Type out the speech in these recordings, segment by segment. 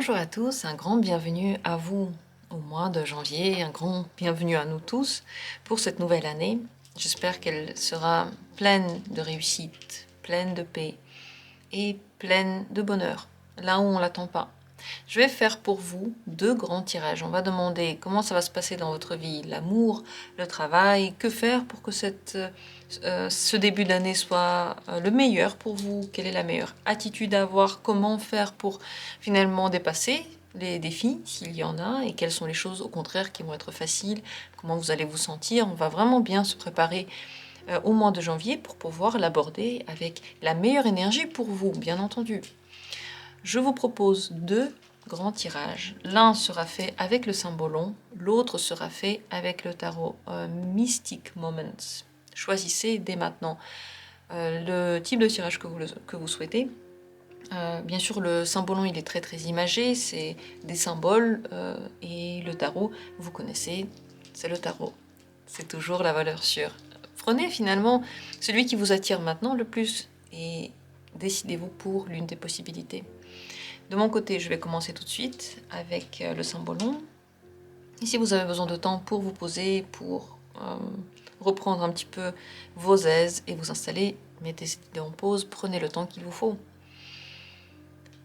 Bonjour à tous, un grand bienvenue à vous au mois de janvier, un grand bienvenue à nous tous pour cette nouvelle année. J'espère qu'elle sera pleine de réussite, pleine de paix et pleine de bonheur, là où on ne l'attend pas. Je vais faire pour vous deux grands tirages. On va demander comment ça va se passer dans votre vie, l'amour, le travail, que faire pour que ce début d'année soit le meilleur pour vous, quelle est la meilleure attitude à avoir, comment faire pour finalement dépasser les défis, s'il y en a, et quelles sont les choses au contraire qui vont être faciles, comment vous allez vous sentir. On va vraiment bien se préparer au mois de janvier pour pouvoir l'aborder avec la meilleure énergie pour vous, bien entendu. Je vous propose deux grands tirages. L'un sera fait avec le symbolon, l'autre sera fait avec le tarot Mystic Moments. Choisissez dès maintenant le type de tirage que vous souhaitez. Bien sûr, le symbolon il est très imagé, c'est des symboles et le tarot, vous connaissez, c'est le tarot. C'est toujours la valeur sûre. Prenez finalement celui qui vous attire maintenant le plus et décidez-vous pour l'une des possibilités. De mon côté, je vais commencer tout de suite avec le symbolon. Et si vous avez besoin de temps pour vous poser, pour reprendre un petit peu vos aises et vous installer, mettez cette idée en pause, prenez le temps qu'il vous faut.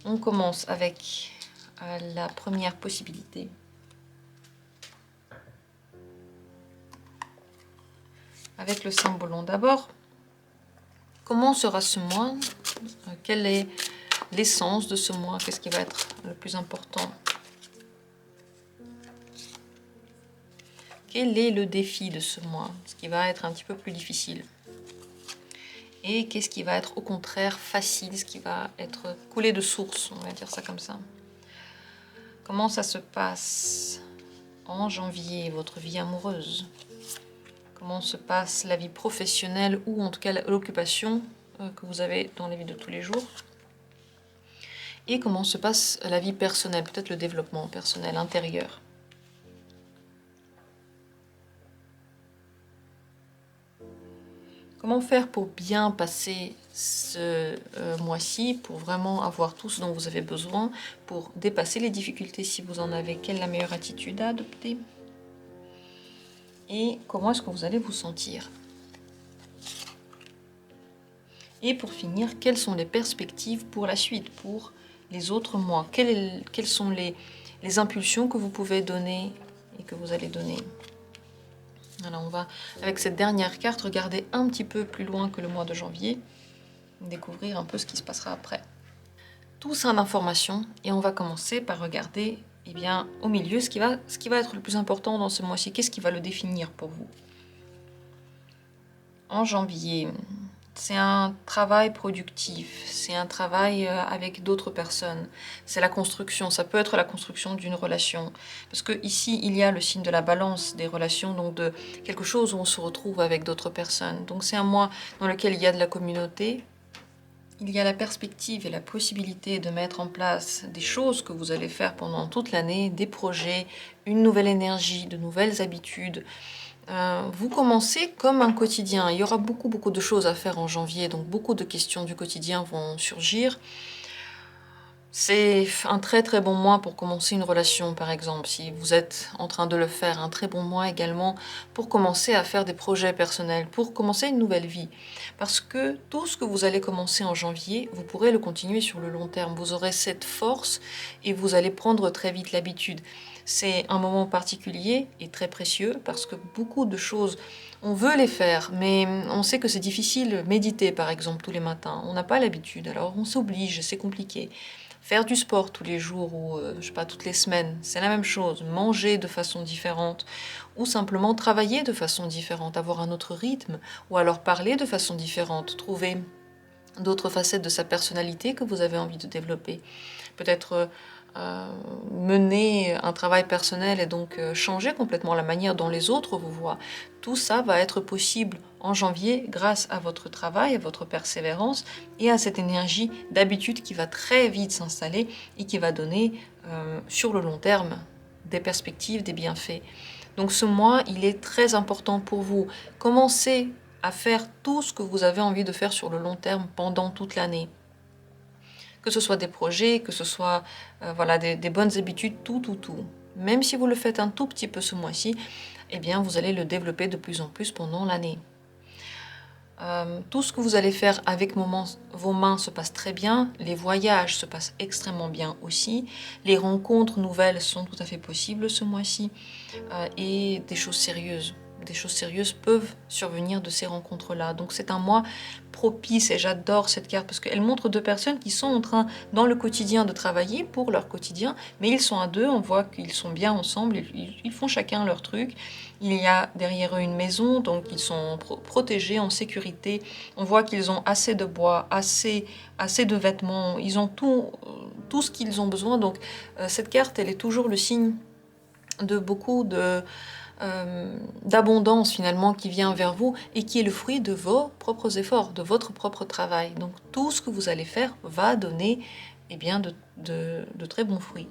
On commence avec la première possibilité. Avec le symbolon d'abord. Comment sera ce mois? Quelle est l'essence de ce mois? Qu'est-ce qui va être le plus important? Quel est le défi de ce mois? Ce qui va être un petit peu plus difficile. Et qu'est-ce qui va être au contraire facile, ce qui va être coulé de source, on va dire ça comme ça. Comment ça se passe en janvier, votre vie amoureuse? Comment se passe la vie professionnelle ou en tout cas l'occupation que vous avez dans la vie de tous les jours? Et comment se passe la vie personnelle, peut-être le développement personnel intérieur? Comment faire pour bien passer ce mois-ci, pour vraiment avoir tout ce dont vous avez besoin, pour dépasser les difficultés si vous en avez? Quelle est la meilleure attitude à adopter? Et comment est-ce que vous allez vous sentir? Et pour finir, quelles sont les perspectives pour la suite, pour les autres mois? Quelles sont les impulsions que vous pouvez donner et que vous allez donner? Alors on va, avec cette dernière carte, regarder un petit peu plus loin que le mois de janvier, découvrir un peu ce qui se passera après. Tout ça d'informations, et on va commencer par regarder au milieu ce qui va être le plus important dans ce mois-ci. Qu'est-ce qui va le définir pour vous? En janvier, c'est un travail productif, c'est un travail avec d'autres personnes, c'est la construction, ça peut être la construction d'une relation. Parce que ici, il y a le signe de la balance des relations, donc de quelque chose où on se retrouve avec d'autres personnes. Donc c'est un mois dans lequel il y a de la communauté, il y a la perspective et la possibilité de mettre en place des choses que vous allez faire pendant toute l'année, des projets, une nouvelle énergie, de nouvelles habitudes. Vous commencez comme un quotidien. Il y aura beaucoup de choses à faire en janvier, donc beaucoup de questions du quotidien vont surgir. C'est un très bon mois pour commencer une relation, par exemple, si vous êtes en train de le faire. Un très bon mois également pour commencer à faire des projets personnels, pour commencer une nouvelle vie. Parce que tout ce que vous allez commencer en janvier, vous pourrez le continuer sur le long terme. Vous aurez cette force et vous allez prendre très vite l'habitude. C'est un moment particulier et très précieux parce que beaucoup de choses, on veut les faire, mais on sait que c'est difficile. Méditer, par exemple, tous les matins, on n'a pas l'habitude, alors on s'oblige, c'est compliqué. Faire du sport tous les jours ou, je sais pas, toutes les semaines, c'est la même chose. Manger de façon différente ou simplement travailler de façon différente, avoir un autre rythme ou alors parler de façon différente, trouver d'autres facettes de sa personnalité que vous avez envie de développer. Peut-être mener un travail personnel et donc changer complètement la manière dont les autres vous voient. Tout ça va être possible en janvier grâce à votre travail, à votre persévérance et à cette énergie d'habitude qui va très vite s'installer et qui va donner sur le long terme des perspectives, des bienfaits. Donc ce mois, il est très important pour vous. Commencez à faire tout ce que vous avez envie de faire sur le long terme pendant toute l'année. Que ce soit des projets, que ce soit voilà, des bonnes habitudes, tout. Même si vous le faites un tout petit peu ce mois-ci, eh bien vous allez le développer de plus en plus pendant l'année. Tout ce que vous allez faire avec vos mains se passe très bien, les voyages se passent extrêmement bien aussi, les rencontres nouvelles sont tout à fait possibles ce mois-ci, et des choses sérieuses. Des choses sérieuses peuvent survenir de ces rencontres-là. Donc c'est un mois propice et j'adore cette carte parce qu'elle montre deux personnes qui sont en train, dans le quotidien, de travailler pour leur quotidien, mais ils sont à deux, on voit qu'ils sont bien ensemble, ils font chacun leur truc. Il y a derrière eux une maison, donc ils sont protégés, en sécurité. On voit qu'ils ont assez de bois, assez de vêtements, ils ont tout ce qu'ils ont besoin. Donc cette carte, elle est toujours le signe de beaucoup d'abondance finalement qui vient vers vous et qui est le fruit de vos propres efforts, de votre propre travail. Donc tout ce que vous allez faire va donner eh bien, de très bons fruits.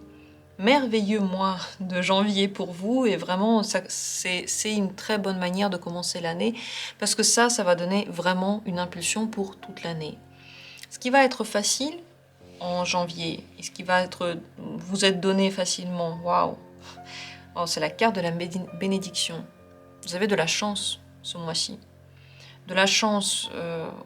Merveilleux mois de janvier pour vous et vraiment c'est une très bonne manière de commencer l'année parce que ça va donner vraiment une impulsion pour toute l'année. Ce qui va être facile en janvier et ce qui va vous être donné facilement, waouh! Oh, c'est la carte de la bénédiction. Vous avez de la chance ce mois-ci. De la chance,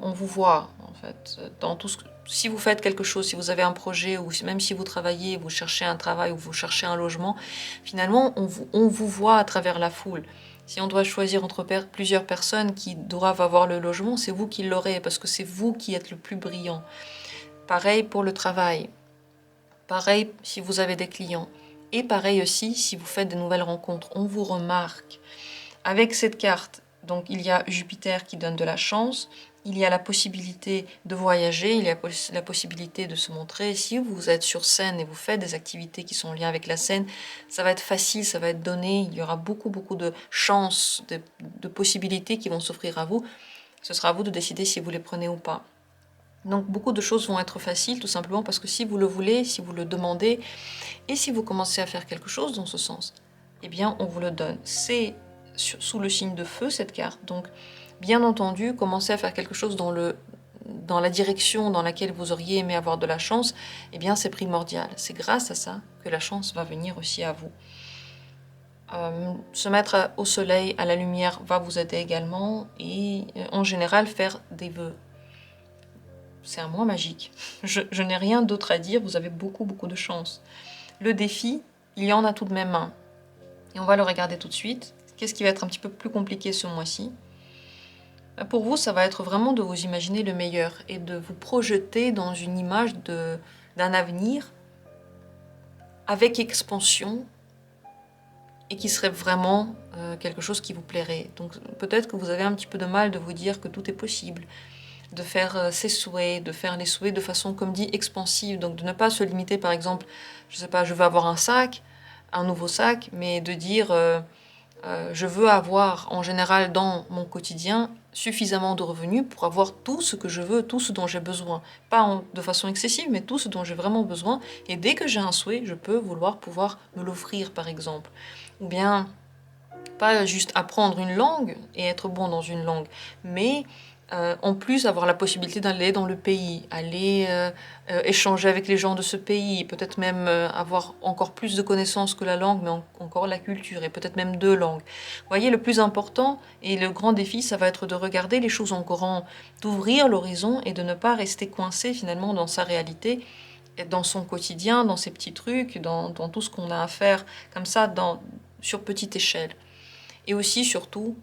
on vous voit en fait. Dans tout si vous faites quelque chose, si vous avez un projet, ou même si vous travaillez, vous cherchez un travail ou vous cherchez un logement, finalement on vous voit à travers la foule. Si on doit choisir entre plusieurs personnes qui doivent avoir le logement, c'est vous qui l'aurez parce que c'est vous qui êtes le plus brillant. Pareil pour le travail. Pareil si vous avez des clients. Et pareil aussi si vous faites de nouvelles rencontres, on vous remarque. Avec cette carte, donc il y a Jupiter qui donne de la chance, il y a la possibilité de voyager, il y a la possibilité de se montrer. Si vous êtes sur scène et vous faites des activités qui sont en lien avec la scène, ça va être facile, ça va être donné, il y aura beaucoup de chances, de possibilités qui vont s'offrir à vous. Ce sera à vous de décider si vous les prenez ou pas. Donc beaucoup de choses vont être faciles tout simplement parce que si vous le voulez, si vous le demandez, et si vous commencez à faire quelque chose dans ce sens, eh bien on vous le donne. C'est sous le signe de feu cette carte, donc bien entendu, commencer à faire quelque chose dans la direction dans laquelle vous auriez aimé avoir de la chance, eh bien c'est primordial. C'est grâce à ça que la chance va venir aussi à vous. Se mettre au soleil, à la lumière va vous aider également et en général faire des vœux. C'est un mois magique. Je n'ai rien d'autre à dire, vous avez beaucoup de chance. Le défi, il y en a tout de même un. Et on va le regarder tout de suite. Qu'est-ce qui va être un petit peu plus compliqué ce mois-ci? Pour vous, ça va être vraiment de vous imaginer le meilleur et de vous projeter dans une image d'un avenir avec expansion et qui serait vraiment quelque chose qui vous plairait. Donc peut-être que vous avez un petit peu de mal de vous dire que tout est possible, de faire ses souhaits, de faire les souhaits de façon, comme dit, expansive. Donc de ne pas se limiter, par exemple, je sais pas, je veux avoir un nouveau sac, mais de dire je veux avoir en général dans mon quotidien suffisamment de revenus pour avoir tout ce que je veux, tout ce dont j'ai besoin. Pas de façon excessive, mais tout ce dont j'ai vraiment besoin. Et dès que j'ai un souhait, je peux pouvoir me l'offrir, par exemple. Ou bien, pas juste apprendre une langue et être bon dans une langue, mais en plus avoir la possibilité d'aller dans le pays, aller échanger avec les gens de ce pays, peut-être même avoir encore plus de connaissances que la langue, mais encore la culture, et peut-être même deux langues. Vous voyez, le plus important et le grand défi, ça va être de regarder les choses en grand, d'ouvrir l'horizon et de ne pas rester coincé finalement dans sa réalité, dans son quotidien, dans ses petits trucs, dans tout ce qu'on a à faire, comme ça, sur petite échelle. Et aussi, surtout,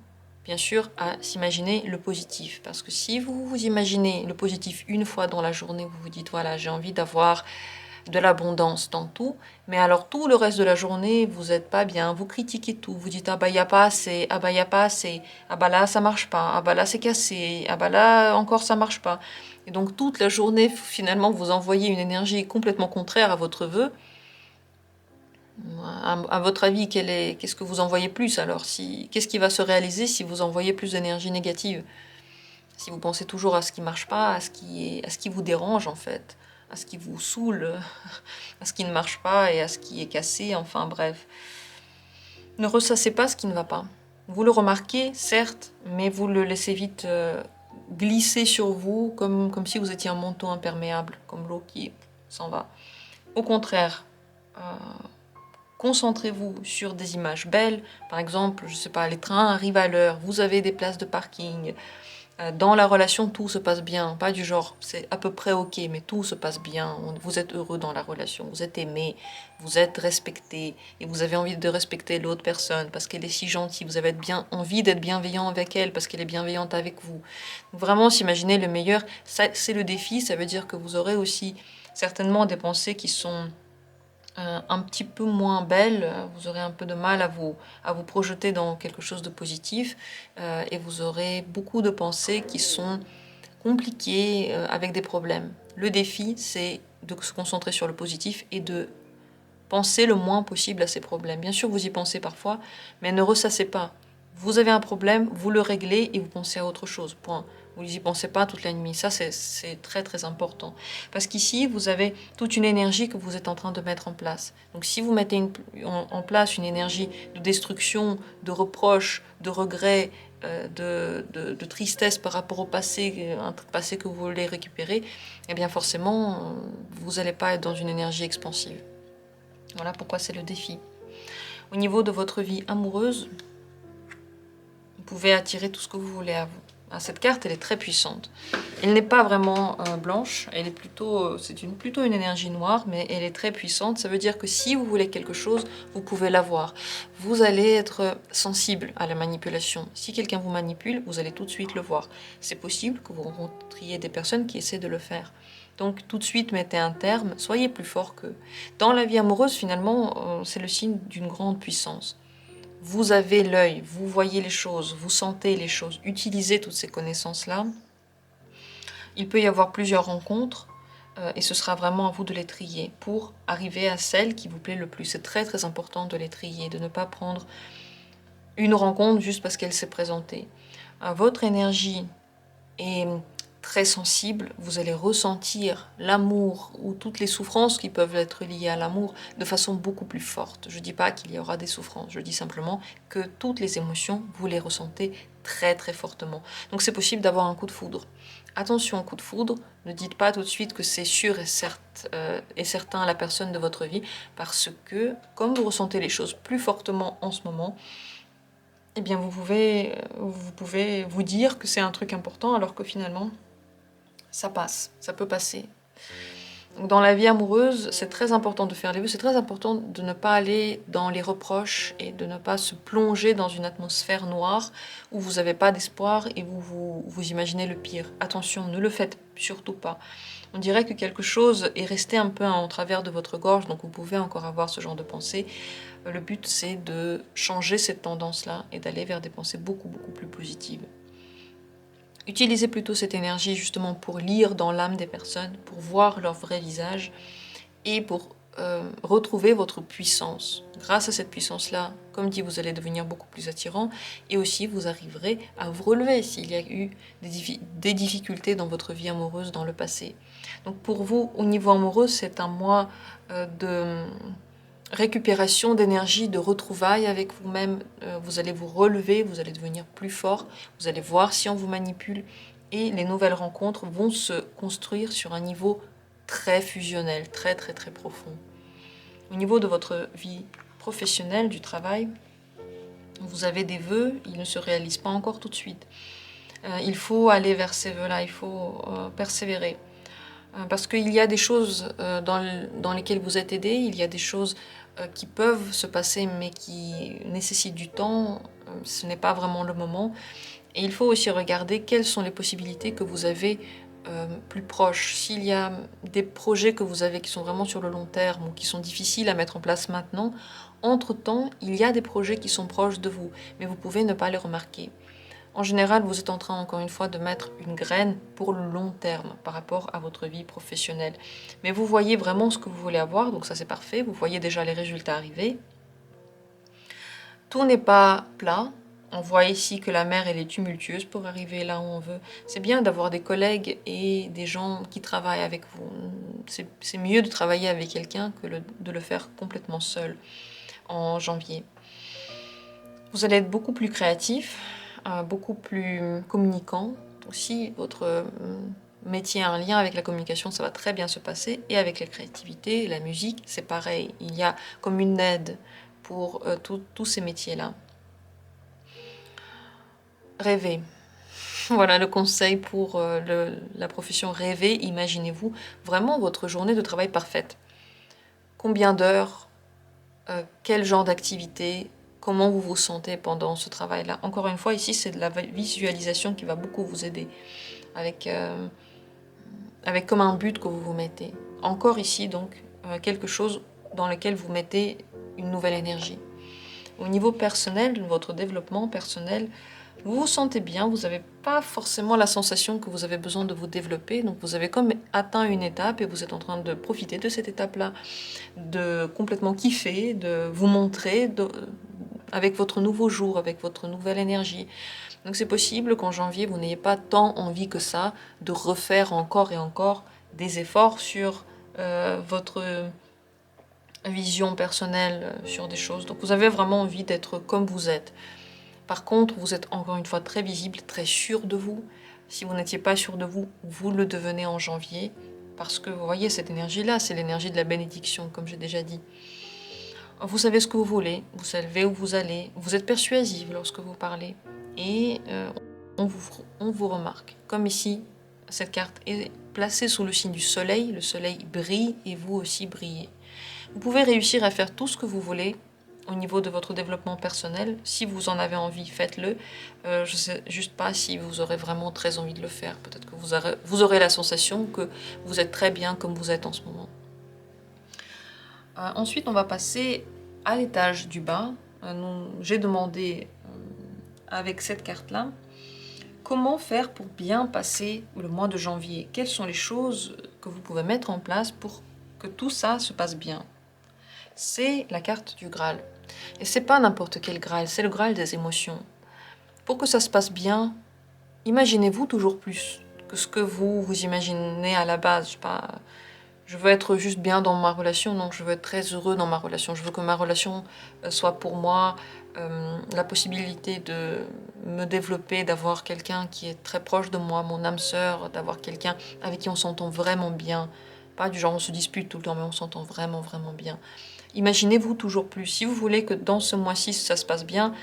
bien sûr, à s'imaginer le positif. Parce que si vous vous imaginez le positif une fois dans la journée, vous vous dites, voilà, j'ai envie d'avoir de l'abondance dans tout, mais alors tout le reste de la journée, vous n'êtes pas bien, vous critiquez tout, vous dites, ah bah, il n'y a pas assez, ah bah, il n'y a pas assez, ah bah là, ça marche pas, ah bah là, c'est cassé, ah bah là, encore, ça marche pas. Et donc, toute la journée, finalement, vous envoyez une énergie complètement contraire à votre vœu. À votre avis, qu'est-ce que vous envoyez plus alors? Qu'est-ce qui va se réaliser si vous envoyez plus d'énergie négative? Si vous pensez toujours à ce qui ne marche pas, à ce qui vous dérange en fait, à ce qui vous saoule, à ce qui ne marche pas et à ce qui est cassé, enfin bref. Ne ressassez pas ce qui ne va pas. Vous le remarquez, certes, mais vous le laissez vite glisser sur vous comme si vous étiez un manteau imperméable, comme l'eau qui s'en va. Au contraire, concentrez-vous sur des images belles. Par exemple, je ne sais pas, les trains arrivent à l'heure, vous avez des places de parking. Dans la relation, tout se passe bien. Pas du genre, c'est à peu près ok, mais tout se passe bien. Vous êtes heureux dans la relation, vous êtes aimé, vous êtes respecté, et vous avez envie de respecter l'autre personne parce qu'elle est si gentille. Vous avez bien envie d'être bienveillant avec elle parce qu'elle est bienveillante avec vous. Donc vraiment, s'imaginer le meilleur, c'est le défi. Ça veut dire que vous aurez aussi certainement des pensées qui sont un petit peu moins belle, vous aurez un peu de mal à vous projeter dans quelque chose de positif et vous aurez beaucoup de pensées qui sont compliquées avec des problèmes. Le défi, c'est de se concentrer sur le positif et de penser le moins possible à ces problèmes. Bien sûr, vous y pensez parfois, mais ne ressassez pas. Vous avez un problème, vous le réglez et vous pensez à autre chose. Point. Vous n'y pensez pas toute la nuit. Ça, c'est très très important. Parce qu'ici, vous avez toute une énergie que vous êtes en train de mettre en place. Donc si vous mettez en place une énergie de destruction, de reproche, de regret, de tristesse par rapport au passé, un passé que vous voulez récupérer, eh bien forcément, vous n'allez pas être dans une énergie expansive. Voilà pourquoi c'est le défi. Au niveau de votre vie amoureuse, vous pouvez attirer tout ce que vous voulez à vous. Cette carte, elle est très puissante. Elle n'est pas vraiment blanche, elle est plutôt, plutôt une énergie noire, mais elle est très puissante. Ça veut dire que si vous voulez quelque chose, vous pouvez l'avoir. Vous allez être sensible à la manipulation. Si quelqu'un vous manipule, vous allez tout de suite le voir. C'est possible que vous rencontriez des personnes qui essaient de le faire. Donc tout de suite, mettez un terme, soyez plus fort qu'eux. Dans la vie amoureuse, finalement, c'est le signe d'une grande puissance. Vous avez l'œil, vous voyez les choses, vous sentez les choses, utilisez toutes ces connaissances-là. Il peut y avoir plusieurs rencontres et ce sera vraiment à vous de les trier pour arriver à celle qui vous plaît le plus. C'est très très important de les trier, de ne pas prendre une rencontre juste parce qu'elle s'est présentée. Votre énergie est très sensible, vous allez ressentir l'amour ou toutes les souffrances qui peuvent être liées à l'amour de façon beaucoup plus forte. Je ne dis pas qu'il y aura des souffrances, je dis simplement que toutes les émotions, vous les ressentez très très fortement. Donc c'est possible d'avoir un coup de foudre. Attention au coup de foudre, ne dites pas tout de suite que c'est sûr et certain la personne de votre vie, parce que comme vous ressentez les choses plus fortement en ce moment, eh bien vous pouvez vous dire que c'est un truc important alors que finalement, ça passe, ça peut passer. Donc dans la vie amoureuse, c'est très important de faire les vœux, c'est très important de ne pas aller dans les reproches et de ne pas se plonger dans une atmosphère noire où vous n'avez pas d'espoir et où vous imaginez le pire. Attention, ne le faites surtout pas. On dirait que quelque chose est resté un peu en travers de votre gorge, donc vous pouvez encore avoir ce genre de pensée. Le but, c'est de changer cette tendance-là et d'aller vers des pensées beaucoup plus positives. Utilisez plutôt cette énergie justement pour lire dans l'âme des personnes, pour voir leur vrai visage et pour retrouver votre puissance. Grâce à cette puissance-là, comme dit, vous allez devenir beaucoup plus attirant et aussi vous arriverez à vous relever s'il y a eu des difficultés dans votre vie amoureuse dans le passé. Donc pour vous, au niveau amoureux, c'est un mois de récupération d'énergie, de retrouvailles avec vous-même. Vous allez vous relever, vous allez devenir plus fort, vous allez voir si on vous manipule et les nouvelles rencontres vont se construire sur un niveau très fusionnel, très profond. Au niveau de votre vie professionnelle, du travail, vous avez des vœux, ils ne se réalisent pas encore tout de suite. Il faut aller vers ces vœux-là, il faut persévérer. Parce qu'il y a des choses dans lesquelles vous êtes aidé, il y a des choses qui peuvent se passer mais qui nécessitent du temps, ce n'est pas vraiment le moment. Et il faut aussi regarder quelles sont les possibilités que vous avez plus proches. S'il y a des projets que vous avez qui sont vraiment sur le long terme ou qui sont difficiles à mettre en place maintenant, entre-temps, il y a des projets qui sont proches de vous, mais vous pouvez ne pas les remarquer. En général, vous êtes en train, encore une fois, de mettre une graine pour le long terme par rapport à votre vie professionnelle. Mais vous voyez vraiment ce que vous voulez avoir, donc ça c'est parfait, vous voyez déjà les résultats arriver. Tout n'est pas plat. On voit ici que la mer, elle est tumultueuse pour arriver là où on veut. C'est bien d'avoir des collègues et des gens qui travaillent avec vous. C'est mieux de travailler avec quelqu'un que de le faire complètement seul en janvier. Vous allez être beaucoup plus créatif, beaucoup plus communicant. Aussi, votre métier a un lien avec la communication, ça va très bien se passer. Et avec la créativité, la musique, c'est pareil. Il y a comme une aide pour tous ces métiers-là. Rêvez. Voilà le conseil pour la profession. Rêvez, imaginez-vous vraiment votre journée de travail parfaite. Combien d'heures, quel genre d'activité, comment vous vous sentez pendant ce travail-là. Encore une fois, ici, c'est de la visualisation qui va beaucoup vous aider, avec comme un but que vous vous mettez. Encore ici, donc, quelque chose dans lequel vous mettez une nouvelle énergie. Au niveau personnel, votre développement personnel, vous vous sentez bien, vous n'avez pas forcément la sensation que vous avez besoin de vous développer, donc vous avez comme atteint une étape et vous êtes en train de profiter de cette étape-là, de complètement kiffer, de vous montrer avec votre nouveau jour, avec votre nouvelle énergie. Donc c'est possible qu'en janvier, vous n'ayez pas tant envie que ça de refaire encore et encore des efforts sur votre vision personnelle, sur des choses. Donc vous avez vraiment envie d'être comme vous êtes. Par contre, vous êtes encore une fois très visible, très sûr de vous. Si vous n'étiez pas sûr de vous, vous le devenez en janvier. Parce que vous voyez, cette énergie-là, c'est l'énergie de la bénédiction, comme j'ai déjà dit. Vous savez ce que vous voulez, vous savez où vous allez, vous êtes persuasive lorsque vous parlez. Et on vous remarque. Comme ici, cette carte est placée sous le signe du soleil. Le soleil brille et vous aussi brillez. Vous pouvez réussir à faire tout ce que vous voulez au niveau de votre développement personnel. Si vous en avez envie, faites-le. Je ne sais juste pas si vous aurez vraiment très envie de le faire. Peut-être que vous aurez la sensation que vous êtes très bien comme vous êtes en ce moment. Ensuite, on va passer à l'étage du bas. J'ai demandé avec cette carte-là comment faire pour bien passer le mois de janvier. Quelles sont les choses que vous pouvez mettre en place pour que tout ça se passe bien. C'est la carte du Graal. Et c'est pas n'importe quel Graal, c'est le Graal des émotions. Pour que ça se passe bien, imaginez-vous toujours plus que ce que vous imaginez à la base. Je sais pas, je veux être juste bien dans ma relation, non, je veux être très heureux dans ma relation. Je veux que ma relation soit pour moi la possibilité de me développer, d'avoir quelqu'un qui est très proche de moi, mon âme sœur, d'avoir quelqu'un avec qui on s'entend vraiment bien. Pas du genre on se dispute tout le temps, mais on s'entend vraiment, vraiment bien. Imaginez-vous toujours plus. Si vous voulez que dans ce mois-ci, ça se passe bien,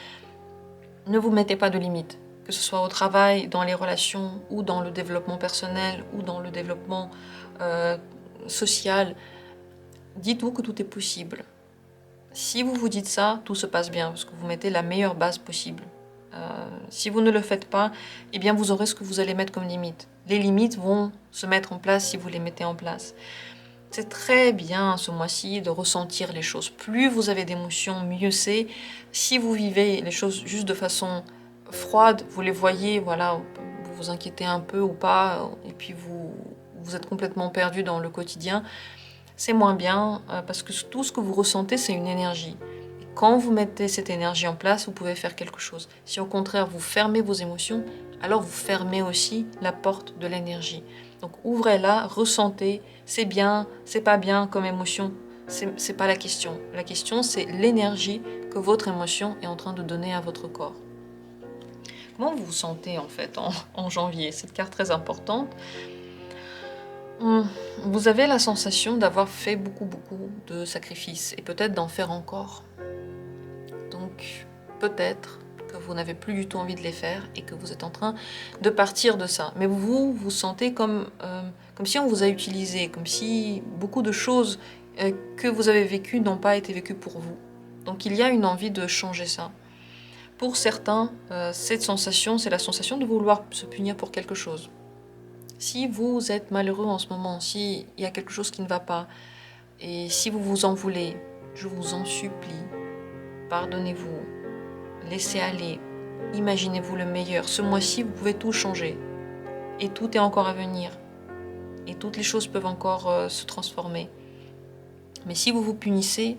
ne vous mettez pas de limites. Que ce soit au travail, dans les relations, ou dans le développement personnel, ou dans le développement social. Dites-vous que tout est possible. Si vous vous dites ça, tout se passe bien, parce que vous mettez la meilleure base possible. Si vous ne le faites pas, eh bien vous aurez ce que vous allez mettre comme limite. Les limites vont se mettre en place si vous les mettez en place. C'est très bien ce mois-ci de ressentir les choses. Plus vous avez d'émotions, mieux c'est. Si vous vivez les choses juste de façon froide, vous les voyez, voilà, vous vous inquiétez un peu ou pas, et puis vous êtes complètement perdu dans le quotidien, c'est moins bien parce que tout ce que vous ressentez, c'est une énergie. Et quand vous mettez cette énergie en place, vous pouvez faire quelque chose. Si au contraire vous fermez vos émotions, alors vous fermez aussi la porte de l'énergie. Donc ouvrez-la, ressentez, c'est bien, c'est pas bien comme émotion, c'est pas la question. La question, c'est l'énergie que votre émotion est en train de donner à votre corps. Comment vous vous sentez en fait en janvier? Cette carte très importante. Vous avez la sensation d'avoir fait beaucoup de sacrifices et peut-être d'en faire encore. Donc peut-être que vous n'avez plus du tout envie de les faire et que vous êtes en train de partir de ça. Mais vous sentez comme si on vous a utilisé, comme si beaucoup de choses que vous avez vécues n'ont pas été vécues pour vous. Donc il y a une envie de changer ça. Pour certains, cette sensation, c'est la sensation de vouloir se punir pour quelque chose. Si vous êtes malheureux en ce moment, s'il y a quelque chose qui ne va pas, et si vous vous en voulez, je vous en supplie, pardonnez-vous, laissez aller, imaginez-vous le meilleur. Ce mois-ci, vous pouvez tout changer, et tout est encore à venir, et toutes les choses peuvent encore se transformer. Mais si vous vous punissez,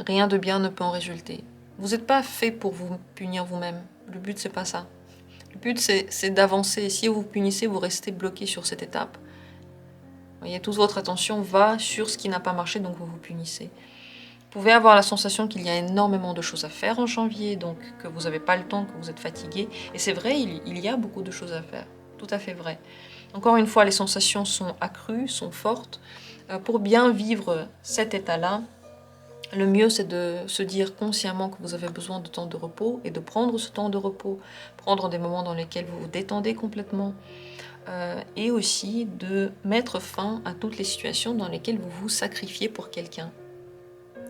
rien de bien ne peut en résulter. Vous n'êtes pas fait pour vous punir vous-même, le but c'est pas ça. Le but, c'est d'avancer. Si vous vous punissez, vous restez bloqué sur cette étape. Vous voyez, toute votre attention va sur ce qui n'a pas marché, donc vous vous punissez. Vous pouvez avoir la sensation qu'il y a énormément de choses à faire en janvier, donc que vous n'avez pas le temps, que vous êtes fatigué. Et c'est vrai, il y a beaucoup de choses à faire. tout à fait vrai. Encore une fois, les sensations sont accrues, sont fortes. Pour bien vivre cet état-là, le mieux, c'est de se dire consciemment que vous avez besoin de temps de repos et de prendre ce temps de repos, prendre des moments dans lesquels vous vous détendez complètement et aussi de mettre fin à toutes les situations dans lesquelles vous vous sacrifiez pour quelqu'un.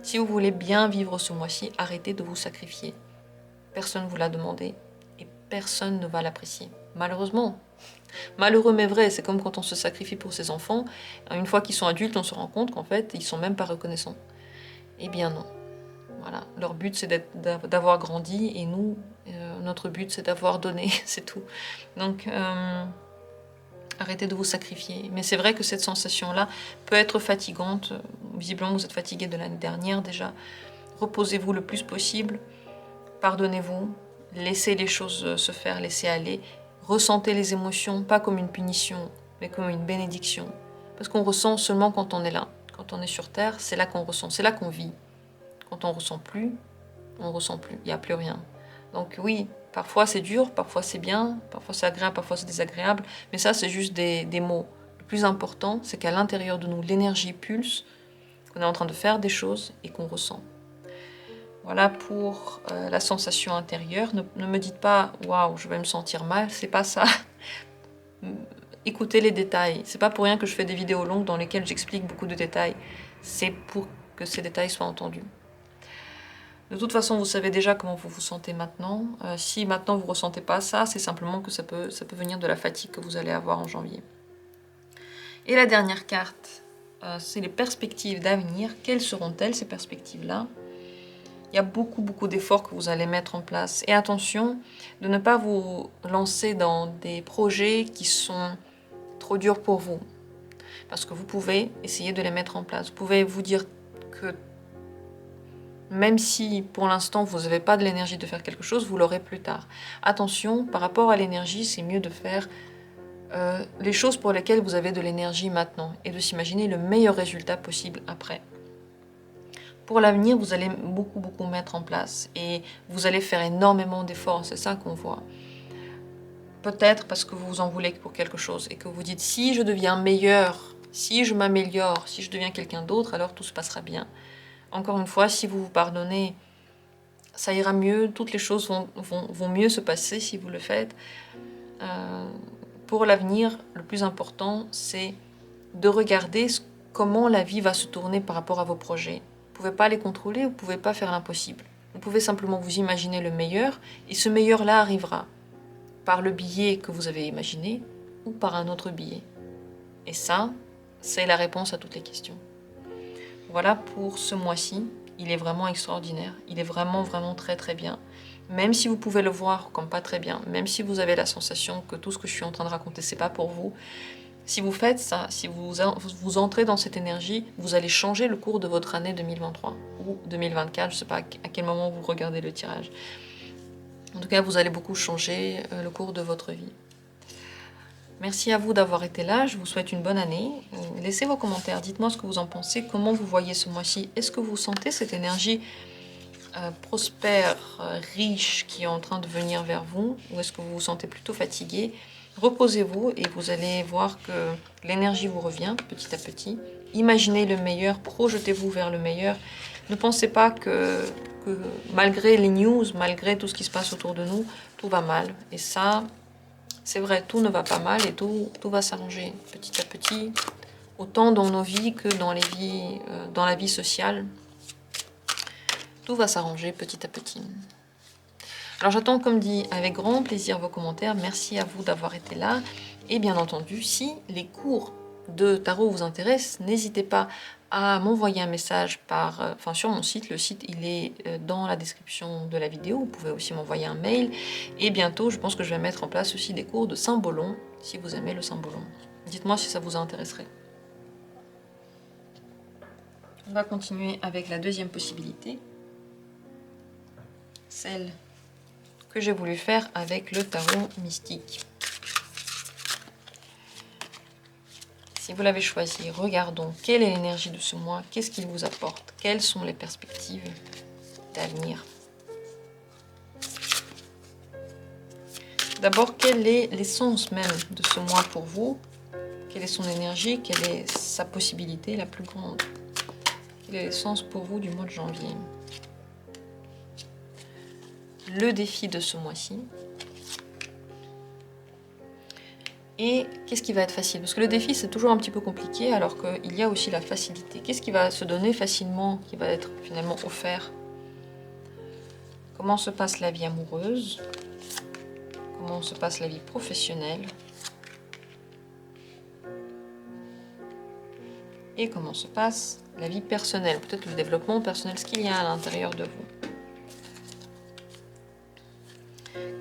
Si vous voulez bien vivre ce mois-ci, arrêtez de vous sacrifier. Personne ne vous l'a demandé et personne ne va l'apprécier. Malheureusement. Malheureux mais vrai, c'est comme quand on se sacrifie pour ses enfants. Une fois qu'ils sont adultes, on se rend compte qu'en fait, ils sont même pas reconnaissants. Eh bien non. Voilà. Leur but, c'est d'avoir grandi et nous, notre but, c'est d'avoir donné, c'est tout. Donc, arrêtez de vous sacrifier. Mais c'est vrai que cette sensation-là peut être fatigante. Visiblement, vous êtes fatigué de l'année dernière déjà. Reposez-vous le plus possible. Pardonnez-vous. Laissez les choses se faire, laissez aller. Ressentez les émotions, pas comme une punition, mais comme une bénédiction. Parce qu'on ressent seulement quand on est là. Quand on est sur Terre, c'est là qu'on ressent, c'est là qu'on vit. Quand on ne ressent plus, on ne ressent plus, il n'y a plus rien. Donc oui, parfois c'est dur, parfois c'est bien, parfois c'est agréable, parfois c'est désagréable, mais ça c'est juste des mots. Le plus important, c'est qu'à l'intérieur de nous, l'énergie pulse, qu'on est en train de faire des choses et qu'on ressent. Voilà pour la sensation intérieure. Ne me dites pas « Waouh, je vais me sentir mal », c'est pas ça. Écoutez les détails. C'est pas pour rien que je fais des vidéos longues dans lesquelles j'explique beaucoup de détails. C'est pour que ces détails soient entendus. De toute façon, vous savez déjà comment vous vous sentez maintenant. Si maintenant vous ne ressentez pas ça, c'est simplement que ça peut venir de la fatigue que vous allez avoir en janvier. Et la dernière carte, c'est les perspectives d'avenir. Quelles seront-elles ces perspectives-là? Il y a beaucoup d'efforts que vous allez mettre en place. Et attention de ne pas vous lancer dans des projets qui sont trop durs pour vous. Parce que vous pouvez essayer de les mettre en place. Vous pouvez vous dire que même si pour l'instant vous n'avez pas de l'énergie de faire quelque chose, vous l'aurez plus tard. Attention, par rapport à l'énergie, c'est mieux de faire les choses pour lesquelles vous avez de l'énergie maintenant et de s'imaginer le meilleur résultat possible après. Pour l'avenir, vous allez beaucoup mettre en place et vous allez faire énormément d'efforts, c'est ça qu'on voit. Peut-être parce que vous vous en voulez pour quelque chose et que vous dites si je deviens meilleur, si je m'améliore, si je deviens quelqu'un d'autre, alors tout se passera bien. Encore une fois, si vous vous pardonnez, ça ira mieux, toutes les choses vont mieux se passer si vous le faites. Pour l'avenir, le plus important, c'est de regarder comment la vie va se tourner par rapport à vos projets. Vous ne pouvez pas les contrôler, vous ne pouvez pas faire l'impossible. Vous pouvez simplement vous imaginer le meilleur, et ce meilleur-là arrivera par le biais que vous avez imaginé ou par un autre biais. Et ça, c'est la réponse à toutes les questions. Voilà pour ce mois-ci. Il est vraiment extraordinaire. Il est vraiment très bien. Même si vous pouvez le voir comme pas très bien, même si vous avez la sensation que tout ce que je suis en train de raconter, c'est pas pour vous, si vous faites ça, si vous entrez dans cette énergie, vous allez changer le cours de votre année 2023 ou 2024, je ne sais pas à quel moment vous regardez le tirage. En tout cas, vous allez beaucoup changer le cours de votre vie. Merci à vous d'avoir été là, je vous souhaite une bonne année. Laissez vos commentaires, dites-moi ce que vous en pensez, comment vous voyez ce mois-ci. Est-ce que vous sentez cette énergie prospère, riche qui est en train de venir vers vous, ou est-ce que vous vous sentez plutôt fatigué? Reposez-vous et vous allez voir que l'énergie vous revient petit à petit. Imaginez le meilleur, projetez-vous vers le meilleur. Ne pensez pas que malgré les news, malgré tout ce qui se passe autour de nous, tout va mal. Et ça, c'est vrai, tout ne va pas mal et tout va s'arranger petit à petit, autant dans nos vies que dans la vie sociale. Tout va s'arranger petit à petit. Alors j'attends, comme dit, avec grand plaisir vos commentaires. Merci à vous d'avoir été là. Et bien entendu, si les cours de tarot vous intéressent, n'hésitez pas à m'envoyer un message sur mon site. Le site, il est dans la description de la vidéo. Vous pouvez aussi m'envoyer un mail. Et bientôt, je pense que je vais mettre en place aussi des cours de cymbolon, si vous aimez le cymbolon. Dites-moi si ça vous intéresserait. On va continuer avec la deuxième possibilité. Celle que j'ai voulu faire avec le tarot mystique. Si vous l'avez choisi, regardons quelle est l'énergie de ce mois, qu'est-ce qu'il vous apporte, quelles sont les perspectives d'avenir. D'abord, quelle est l'essence même de ce mois pour vous? Quelle est son énergie? Quelle est sa possibilité la plus grande? Quelle est l'essence pour vous du mois de janvier? Le défi de ce mois-ci. Et qu'est-ce qui va être facile? Parce que le défi, c'est toujours un petit peu compliqué, alors qu'il y a aussi la facilité. Qu'est-ce qui va se donner facilement, qui va être finalement offert? Comment se passe la vie amoureuse? Comment se passe la vie professionnelle? Et comment se passe la vie personnelle? Peut-être le développement personnel, ce qu'il y a à l'intérieur de vous.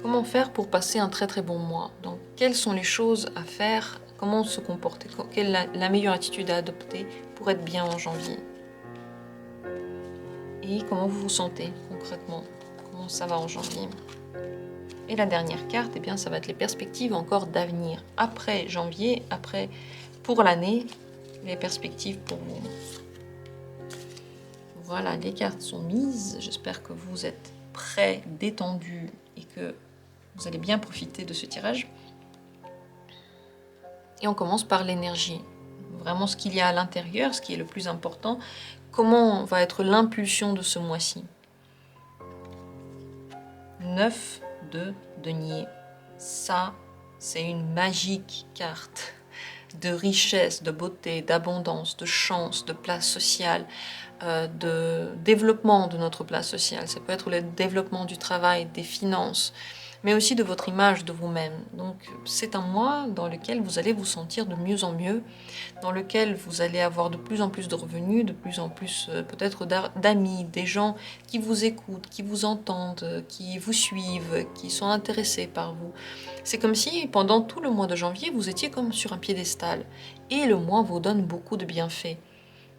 Comment faire pour passer un très très bon mois? Donc, quelles sont les choses à faire? Comment se comporter? Quelle est la meilleure attitude à adopter pour être bien en janvier? Et comment vous vous sentez concrètement? Comment ça va en janvier? Et la dernière carte, eh bien, ça va être les perspectives encore d'avenir. Après janvier, après, pour l'année, les perspectives pour vous. Voilà, les cartes sont mises. J'espère que vous êtes prêts, détendus et que vous allez bien profiter de ce tirage. Et on commence par l'énergie. Vraiment ce qu'il y a à l'intérieur, ce qui est le plus important. Comment va être l'impulsion de ce mois-ci? 9 de denier. Ça, c'est une magique carte de richesse, de beauté, d'abondance, de chance, de place sociale, de développement de notre place sociale. Ça peut être le développement du travail, des finances, mais aussi de votre image de vous-même. Donc c'est un mois dans lequel vous allez vous sentir de mieux en mieux, dans lequel vous allez avoir de plus en plus de revenus, de plus en plus peut-être d'amis, des gens qui vous écoutent, qui vous entendent, qui vous suivent, qui sont intéressés par vous. C'est comme si pendant tout le mois de janvier, vous étiez comme sur un piédestal. Et le mois vous donne beaucoup de bienfaits.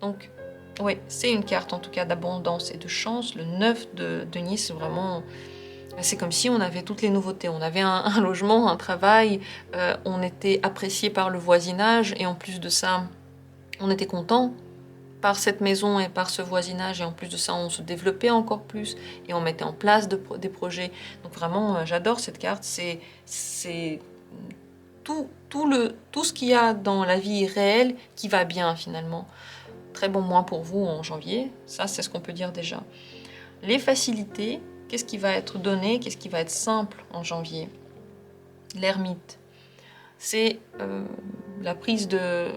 Donc, oui, c'est une carte en tout cas d'abondance et de chance. Le 9 de denier, c'est vraiment... C'est comme si on avait toutes les nouveautés. On avait un logement, un travail, on était apprécié par le voisinage et en plus de ça, on était content par cette maison et par ce voisinage et en plus de ça, on se développait encore plus et on mettait en place des projets. Donc vraiment, j'adore cette carte. C'est tout ce qu'il y a dans la vie réelle qui va bien finalement. Très bon mois pour vous en janvier. Ça, c'est ce qu'on peut dire déjà. Les facilités... Qu'est-ce qui va être donné? Qu'est-ce qui va être simple en janvier? L'ermite. C'est la prise de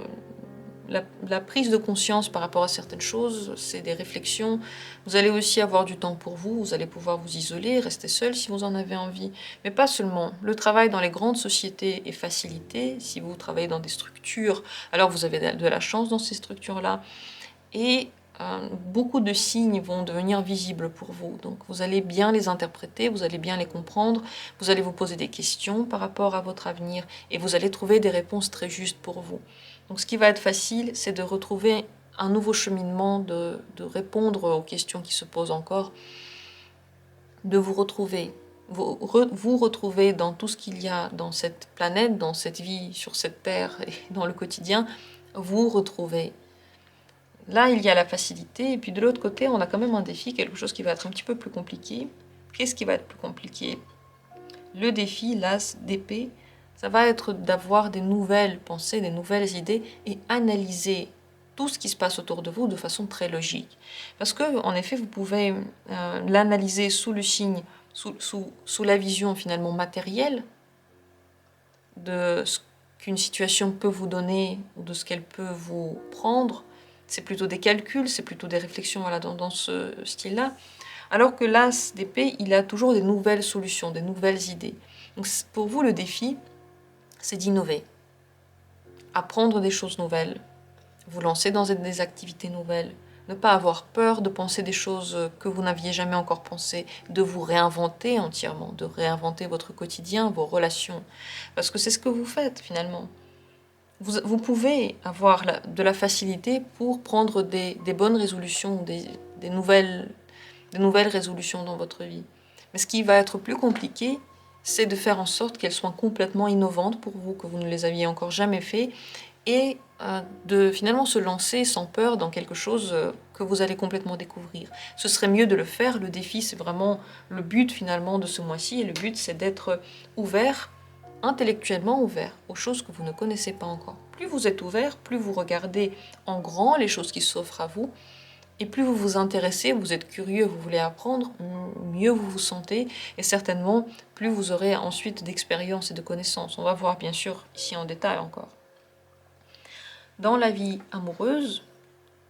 conscience par rapport à certaines choses, c'est des réflexions. Vous allez aussi avoir du temps pour vous, vous allez pouvoir vous isoler, rester seul si vous en avez envie. Mais pas seulement. Le travail dans les grandes sociétés est facilité. Si vous travaillez dans des structures, alors vous avez de la chance dans ces structures-là. Et beaucoup de signes vont devenir visibles pour vous. Donc vous allez bien les interpréter, vous allez bien les comprendre, vous allez vous poser des questions par rapport à votre avenir et vous allez trouver des réponses très justes pour vous. Donc ce qui va être facile, c'est de retrouver un nouveau cheminement, de répondre aux questions qui se posent encore, de vous retrouver. Vous retrouver dans tout ce qu'il y a dans cette planète, dans cette vie, sur cette terre et dans le quotidien, vous retrouver. Là, il y a la facilité, et puis de l'autre côté, on a quand même un défi, quelque chose qui va être un petit peu plus compliqué. Qu'est-ce qui va être plus compliqué? Le défi, l'as d'épée, ça va être d'avoir des nouvelles pensées, des nouvelles idées, et analyser tout ce qui se passe autour de vous de façon très logique. Parce que, en effet, vous pouvez l'analyser sous le signe, sous la vision finalement matérielle de ce qu'une situation peut vous donner, ou de ce qu'elle peut vous prendre. C'est plutôt des calculs, c'est plutôt des réflexions voilà, dans ce style-là. Alors que l'as d'épée, il a toujours des nouvelles solutions, des nouvelles idées. Donc pour vous, le défi, c'est d'innover, apprendre des choses nouvelles, vous lancer dans des activités nouvelles, ne pas avoir peur de penser des choses que vous n'aviez jamais encore pensé, de vous réinventer entièrement, de réinventer votre quotidien, vos relations. Parce que c'est ce que vous faites finalement. Vous pouvez avoir de la facilité pour prendre des bonnes résolutions, des nouvelles résolutions dans votre vie. Mais ce qui va être plus compliqué, c'est de faire en sorte qu'elles soient complètement innovantes pour vous, que vous ne les aviez encore jamais fait, et de finalement se lancer sans peur dans quelque chose que vous allez complètement découvrir. Ce serait mieux de le faire. Le défi, c'est vraiment le but finalement de ce mois-ci, et le but, c'est d'être ouvert intellectuellement ouvert aux choses que vous ne connaissez pas encore. Plus vous êtes ouvert, plus vous regardez en grand les choses qui s'offrent à vous, et plus vous vous intéressez, vous êtes curieux, vous voulez apprendre, mieux vous vous sentez, et certainement plus vous aurez ensuite d'expérience et de connaissances. On va voir bien sûr ici en détail encore. Dans la vie amoureuse,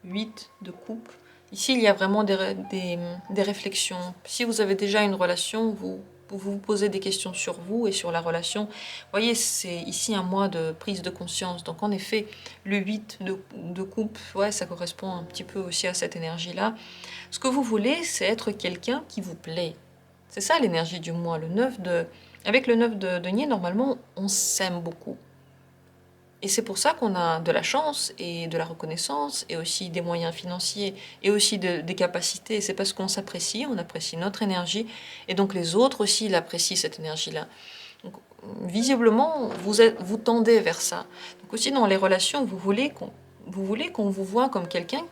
8 de coupe, ici il y a vraiment des réflexions. Si vous avez déjà une relation, vous vous posez des questions sur vous et sur la relation. Vous voyez, c'est ici un mois de prise de conscience. Donc en effet, le 8 de coupe, ouais, ça correspond un petit peu aussi à cette énergie-là. Ce que vous voulez, c'est être quelqu'un qui vous plaît. C'est ça l'énergie du mois. Avec le 9 de denier, normalement, on s'aime beaucoup. Et c'est pour ça qu'on a de la chance et de la reconnaissance et aussi des moyens financiers et aussi des capacités. C'est parce qu'on s'apprécie, on apprécie notre énergie et donc les autres aussi l'apprécient cette énergie-là. Donc, visiblement, vous tendez vers ça. Donc aussi dans les relations, vous voulez qu'on vous voit comme quelqu'un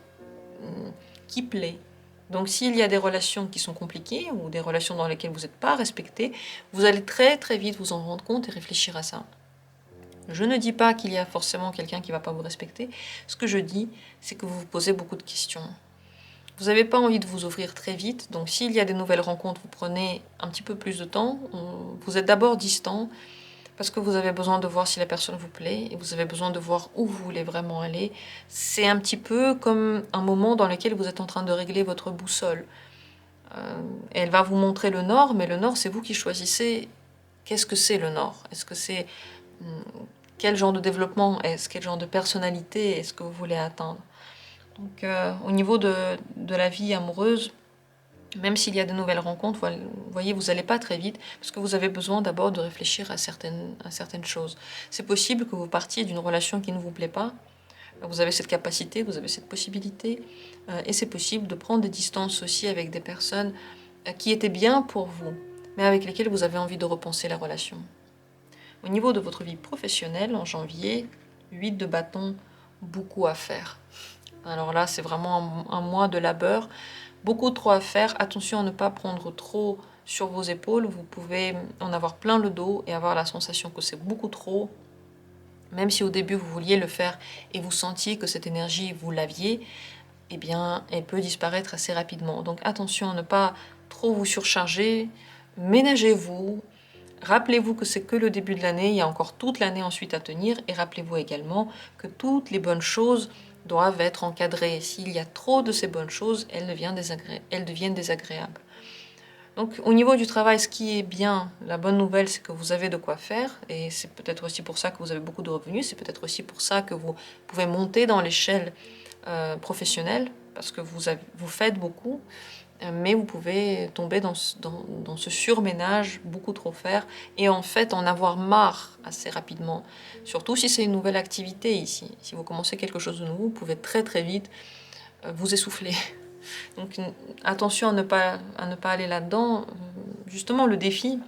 qui plaît. Donc s'il y a des relations qui sont compliquées ou des relations dans lesquelles vous n'êtes pas respecté, vous allez très très vite vous en rendre compte et réfléchir à ça. Je ne dis pas qu'il y a forcément quelqu'un qui ne va pas vous respecter. Ce que je dis, c'est que vous vous posez beaucoup de questions. Vous n'avez pas envie de vous ouvrir très vite, donc s'il y a des nouvelles rencontres, vous prenez un petit peu plus de temps. Vous êtes d'abord distant, parce que vous avez besoin de voir si la personne vous plaît, et vous avez besoin de voir où vous voulez vraiment aller. C'est un petit peu comme un moment dans lequel vous êtes en train de régler votre boussole. Elle va vous montrer le nord, mais le nord, c'est vous qui choisissez qu'est-ce que c'est le nord. Est-ce que c'est... Quel genre de développement est-ce? Quel genre de personnalité est-ce que vous voulez atteindre? Donc, au niveau de la vie amoureuse, même s'il y a de nouvelles rencontres, vous voyez, vous n'allez pas très vite, parce que vous avez besoin d'abord de réfléchir à certaines choses. C'est possible que vous partiez d'une relation qui ne vous plaît pas, vous avez cette capacité, vous avez cette possibilité, et c'est possible de prendre des distances aussi avec des personnes qui étaient bien pour vous, mais avec lesquelles vous avez envie de repenser la relation. Au niveau de votre vie professionnelle, en janvier, 8 de bâton, beaucoup à faire. Alors là, c'est vraiment un mois de labeur, beaucoup trop à faire. Attention à ne pas prendre trop sur vos épaules. Vous pouvez en avoir plein le dos et avoir la sensation que c'est beaucoup trop. Même si au début vous vouliez le faire et vous sentiez que cette énergie, vous l'aviez, eh bien, elle peut disparaître assez rapidement. Donc attention à ne pas trop vous surcharger. Ménagez-vous. Rappelez-vous que c'est que le début de l'année, il y a encore toute l'année ensuite à tenir, et rappelez-vous également que toutes les bonnes choses doivent être encadrées. S'il y a trop de ces bonnes choses, elles deviennent désagréables. Donc au niveau du travail, ce qui est bien, la bonne nouvelle, c'est que vous avez de quoi faire, et c'est peut-être aussi pour ça que vous avez beaucoup de revenus, c'est peut-être aussi pour ça que vous pouvez monter dans l'échelle professionnelle, parce que vous faites beaucoup, mais vous pouvez tomber dans ce surménage, beaucoup trop faire, et en fait en avoir marre assez rapidement. Surtout si c'est une nouvelle activité ici. Si vous commencez quelque chose de nouveau, vous pouvez très très vite vous essouffler. Donc attention à ne pas aller là-dedans. Justement, le défi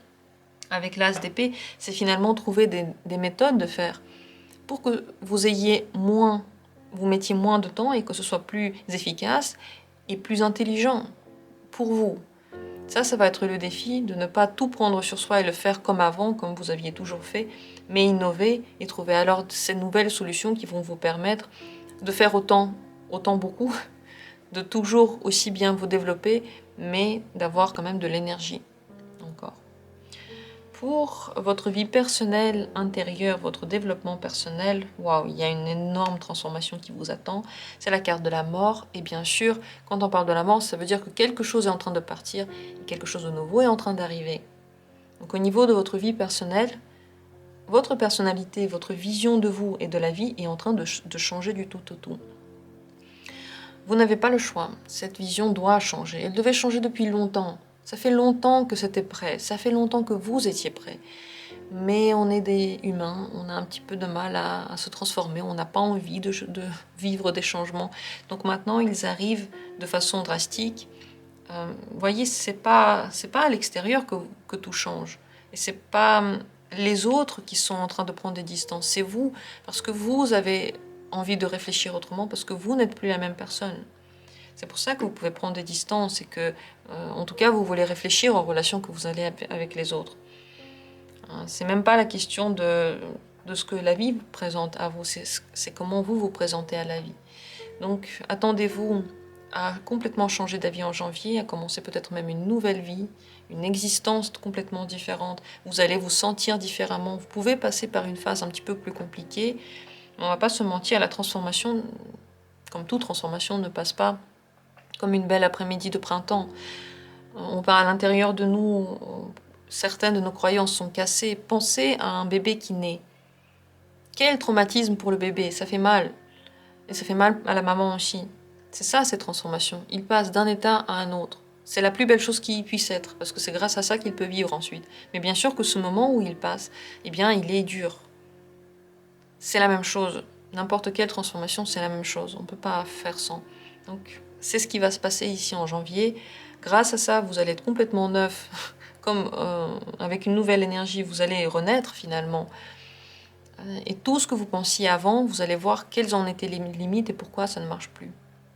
avec l'as d'épée, c'est finalement trouver des méthodes de faire pour que vous mettiez moins de temps et que ce soit plus efficace et plus intelligent pour vous. Ça va être le défi, de ne pas tout prendre sur soi et le faire comme avant, comme vous aviez toujours fait, mais innover et trouver alors ces nouvelles solutions qui vont vous permettre de faire autant beaucoup, de toujours aussi bien vous développer, mais d'avoir quand même de l'énergie encore. Pour votre vie personnelle intérieure, votre développement personnel, waouh, il y a une énorme transformation qui vous attend. C'est la carte de la mort. Et bien sûr, quand on parle de la mort, ça veut dire que quelque chose est en train de partir et quelque chose de nouveau est en train d'arriver. Donc au niveau de votre vie personnelle, votre personnalité, votre vision de vous et de la vie est en train de changer du tout au tout. Vous n'avez pas le choix. Cette vision doit changer. Elle devait changer depuis longtemps. Ça fait longtemps que c'était prêt. Ça fait longtemps que vous étiez prêt. Mais on est des humains. On a un petit peu de mal à se transformer. On n'a pas envie de vivre des changements. Donc maintenant, ils arrivent de façon drastique. Vous voyez, c'est pas à l'extérieur que tout change. Et c'est pas les autres qui sont en train de prendre des distances. C'est vous. Parce que vous avez envie de réfléchir autrement, parce que vous n'êtes plus la même personne. C'est pour ça que vous pouvez prendre des distances et que, en tout cas, vous voulez réfléchir aux relations que vous allez avec les autres. Hein. C'est même pas la question de ce que la vie vous présente à vous, c'est comment vous vous présentez à la vie. Donc attendez-vous à complètement changer d'avis en janvier, à commencer peut-être même une nouvelle vie, une existence complètement différente. Vous allez vous sentir différemment. Vous pouvez passer par une phase un petit peu plus compliquée. On ne va pas se mentir, la transformation, comme toute transformation, ne passe pas comme une belle après-midi de printemps. On va à l'intérieur de nous, certaines de nos croyances sont cassées. Pensez à un bébé qui naît. Quel traumatisme pour le bébé, ça fait mal. Et ça fait mal à la maman aussi. C'est ça, cette transformation. Il passe d'un état à un autre. C'est la plus belle chose qui puisse être, parce que c'est grâce à ça qu'il peut vivre ensuite. Mais bien sûr que ce moment où il passe, eh bien, il est dur. C'est la même chose. N'importe quelle transformation, c'est la même chose. On ne peut pas faire sans. Donc, c'est ce qui va se passer ici en janvier. Grâce à ça, vous allez être complètement neuf, comme avec une nouvelle énergie, vous allez renaître finalement. Et tout ce que vous pensiez avant, vous allez voir quelles en étaient les limites et pourquoi ça ne marche plus.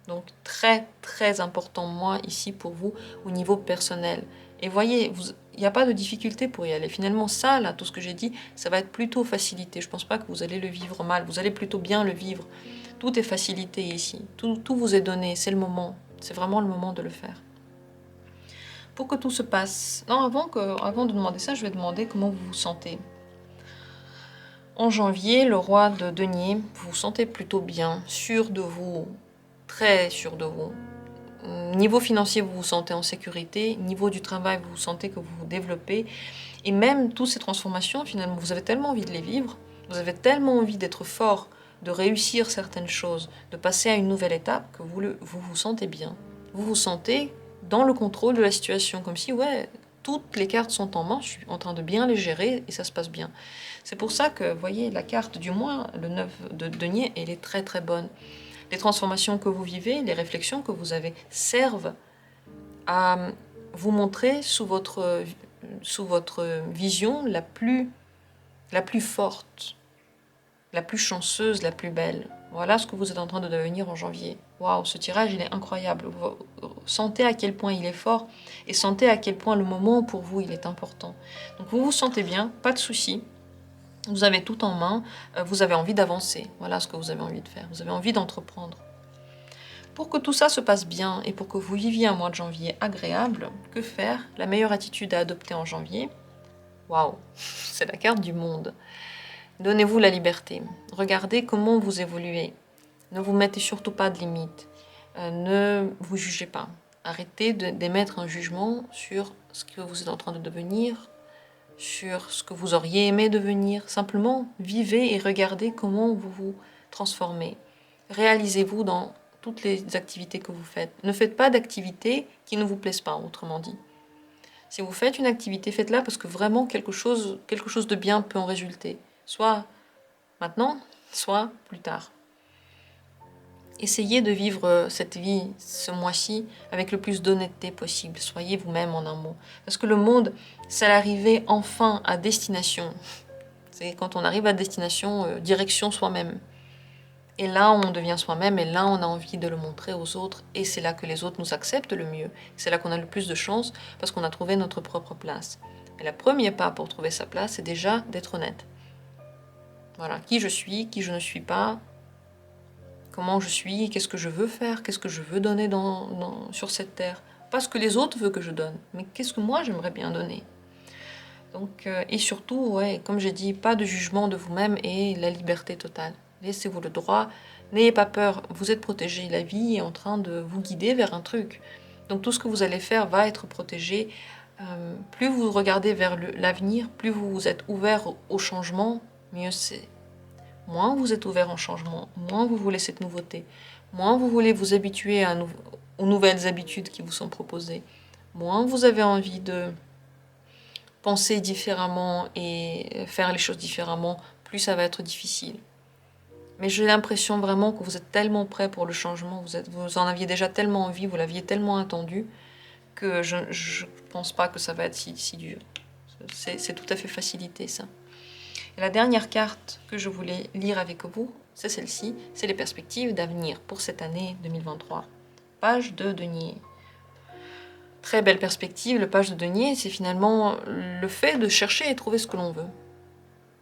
Donc très très important, moi, ici pour vous, au niveau personnel. Et voyez, il n'y a pas de difficulté pour y aller. Finalement, ça, là, tout ce que j'ai dit, ça va être plutôt facilité. Je ne pense pas que vous allez le vivre mal, vous allez plutôt bien le vivre. Tout est facilité ici, tout vous est donné, c'est le moment. C'est vraiment le moment de le faire. Pour que tout se passe... Non, avant de demander ça, je vais demander comment vous vous sentez. En janvier, le roi de denier, vous vous sentez plutôt bien, sûr de vous, très sûr de vous. Niveau financier, vous vous sentez en sécurité. Niveau du travail, vous sentez que vous vous développez. Et même toutes ces transformations, finalement, vous avez tellement envie de les vivre, vous avez tellement envie d'être fort, de réussir certaines choses, de passer à une nouvelle étape, que vous vous sentez bien. Vous vous sentez dans le contrôle de la situation, comme si, ouais, toutes les cartes sont en main, je suis en train de bien les gérer et ça se passe bien. C'est pour ça que, vous voyez, la carte du mois, le 9 de denier, elle est très très bonne. Les transformations que vous vivez, les réflexions que vous avez servent à vous montrer sous votre vision la plus forte, la plus chanceuse, la plus belle. Voilà ce que vous êtes en train de devenir en janvier. Waouh, ce tirage, il est incroyable. Vous sentez à quel point il est fort et sentez à quel point le moment pour vous, il est important. Donc vous vous sentez bien, pas de soucis. Vous avez tout en main, vous avez envie d'avancer. Voilà ce que vous avez envie de faire. Vous avez envie d'entreprendre. Pour que tout ça se passe bien et pour que vous viviez un mois de janvier agréable, que faire? La meilleure attitude à adopter en janvier? Waouh, c'est la carte du monde. Donnez-vous la liberté. Regardez comment vous évoluez. Ne vous mettez surtout pas de limites. Ne vous jugez pas. Arrêtez d'émettre un jugement sur ce que vous êtes en train de devenir, sur ce que vous auriez aimé devenir. Simplement, vivez et regardez comment vous vous transformez. Réalisez-vous dans toutes les activités que vous faites. Ne faites pas d'activités qui ne vous plaisent pas, autrement dit. Si vous faites une activité, faites-la parce que vraiment quelque chose de bien peut en résulter. Soit maintenant, soit plus tard. Essayez de vivre cette vie, ce mois-ci, avec le plus d'honnêteté possible. Soyez vous-même en un mot. Parce que le monde, c'est l'arrivée enfin à destination. C'est quand on arrive à destination, direction soi-même. Et là, on devient soi-même, et là, on a envie de le montrer aux autres, et c'est là que les autres nous acceptent le mieux. C'est là qu'on a le plus de chance, parce qu'on a trouvé notre propre place. Et le premier pas pour trouver sa place, c'est déjà d'être honnête. Voilà, qui je ne suis pas, comment je suis, qu'est-ce que je veux faire, qu'est-ce que je veux donner sur cette terre. Pas ce que les autres veulent que je donne, mais qu'est-ce que moi j'aimerais bien donner. Donc, et surtout, ouais, comme j'ai dit, pas de jugement de vous-même et la liberté totale. Laissez-vous le droit, n'ayez pas peur, vous êtes protégé, la vie est en train de vous guider vers un truc. Donc tout ce que vous allez faire va être protégé. Plus vous regardez vers l'avenir, plus vous êtes ouvert au changement, mieux c'est. Moins vous êtes ouvert au changement, moins vous voulez cette nouveauté, moins vous voulez vous habituer aux nouvelles habitudes qui vous sont proposées, moins vous avez envie de penser différemment et faire les choses différemment, plus ça va être difficile. Mais j'ai l'impression vraiment que vous êtes tellement prêt pour le changement, vous en aviez déjà tellement envie, vous l'aviez tellement attendu, que je ne pense pas que ça va être si dur. C'est tout à fait facilité, ça. Et la dernière carte que je voulais lire avec vous, c'est celle-ci, c'est les perspectives d'avenir pour cette année 2023. Page de denier. Très belle perspective, le page de denier, c'est finalement le fait de chercher et trouver ce que l'on veut.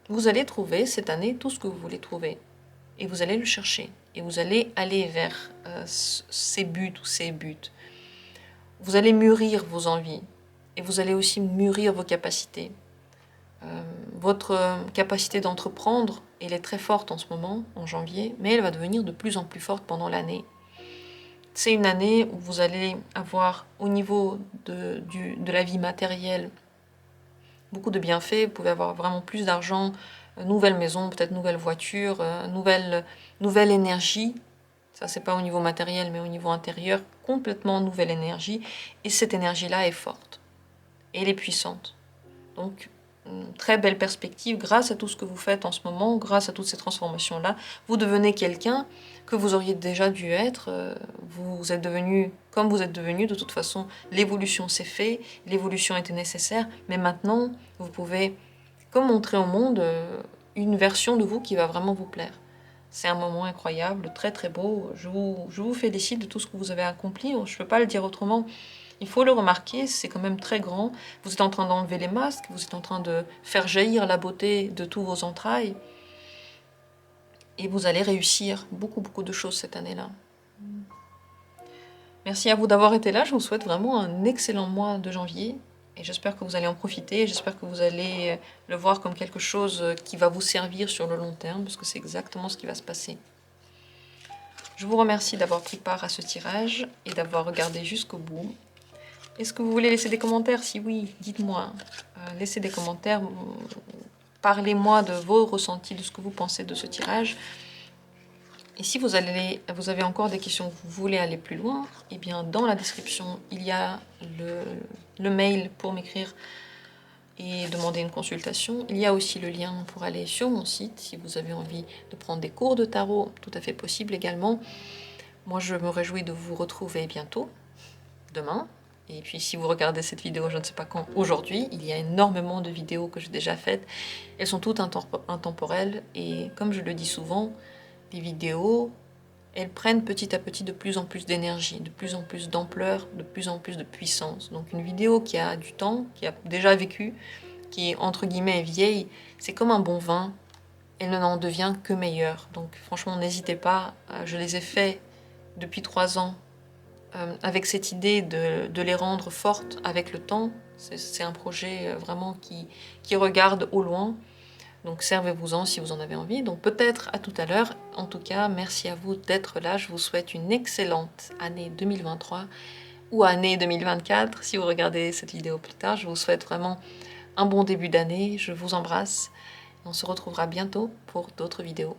Vous allez trouver cette année tout ce que vous voulez trouver. Et vous allez le chercher. Et vous allez aller vers ces buts ou ces buts. Vous allez mûrir vos envies. Et vous allez aussi mûrir vos capacités. Votre capacité d'entreprendre, elle est très forte en ce moment, en janvier, mais elle va devenir de plus en plus forte pendant l'année. C'est une année où vous allez avoir, au niveau de la vie matérielle, beaucoup de bienfaits. Vous pouvez avoir vraiment plus d'argent, nouvelle maison, peut-être nouvelle voiture, nouvelle énergie. Ça, c'est pas au niveau matériel, mais au niveau intérieur, complètement nouvelle énergie. Et cette énergie-là est forte. Et elle est puissante. Donc, une très belle perspective. Grâce à tout ce que vous faites en ce moment, grâce à toutes ces transformations-là, vous devenez quelqu'un que vous auriez déjà dû être. Vous êtes devenu comme vous êtes devenu. De toute façon, l'évolution s'est faite, l'évolution était nécessaire, mais maintenant, vous pouvez comme montrer au monde une version de vous qui va vraiment vous plaire. C'est un moment incroyable, très très beau. Je vous félicite de tout ce que vous avez accompli. Je ne peux pas le dire autrement. Il faut le remarquer, c'est quand même très grand. Vous êtes en train d'enlever les masques, vous êtes en train de faire jaillir la beauté de tous vos entrailles. Et vous allez réussir beaucoup, beaucoup de choses cette année-là. Merci à vous d'avoir été là. Je vous souhaite vraiment un excellent mois de janvier. Et j'espère que vous allez en profiter. J'espère que vous allez le voir comme quelque chose qui va vous servir sur le long terme, parce que c'est exactement ce qui va se passer. Je vous remercie d'avoir pris part à ce tirage et d'avoir regardé jusqu'au bout. Est-ce que vous voulez laisser des commentaires? Si oui, dites-moi. Laissez des commentaires. Parlez-moi de vos ressentis, de ce que vous pensez de ce tirage. Et si vous avez encore des questions, vous voulez aller plus loin, eh bien dans la description, il y a le mail pour m'écrire et demander une consultation. Il y a aussi le lien pour aller sur mon site si vous avez envie de prendre des cours de tarot, tout à fait possible également. Moi, je me réjouis de vous retrouver bientôt, demain. Et puis si vous regardez cette vidéo, je ne sais pas quand, aujourd'hui, il y a énormément de vidéos que j'ai déjà faites. Elles sont toutes intemporelles et comme je le dis souvent, les vidéos, elles prennent petit à petit de plus en plus d'énergie, de plus en plus d'ampleur, de plus en plus de puissance. Donc une vidéo qui a du temps, qui a déjà vécu, qui est entre guillemets vieille, c'est comme un bon vin, elle n'en devient que meilleure. Donc franchement, n'hésitez pas, je les ai faits depuis 3 ans, avec cette idée de les rendre fortes avec le temps. C'est un projet vraiment qui regarde au loin. Donc servez-vous-en si vous en avez envie. Donc peut-être à tout à l'heure. En tout cas, merci à vous d'être là. Je vous souhaite une excellente année 2023 ou année 2024 si vous regardez cette vidéo plus tard. Je vous souhaite vraiment un bon début d'année. Je vous embrasse. On se retrouvera bientôt pour d'autres vidéos.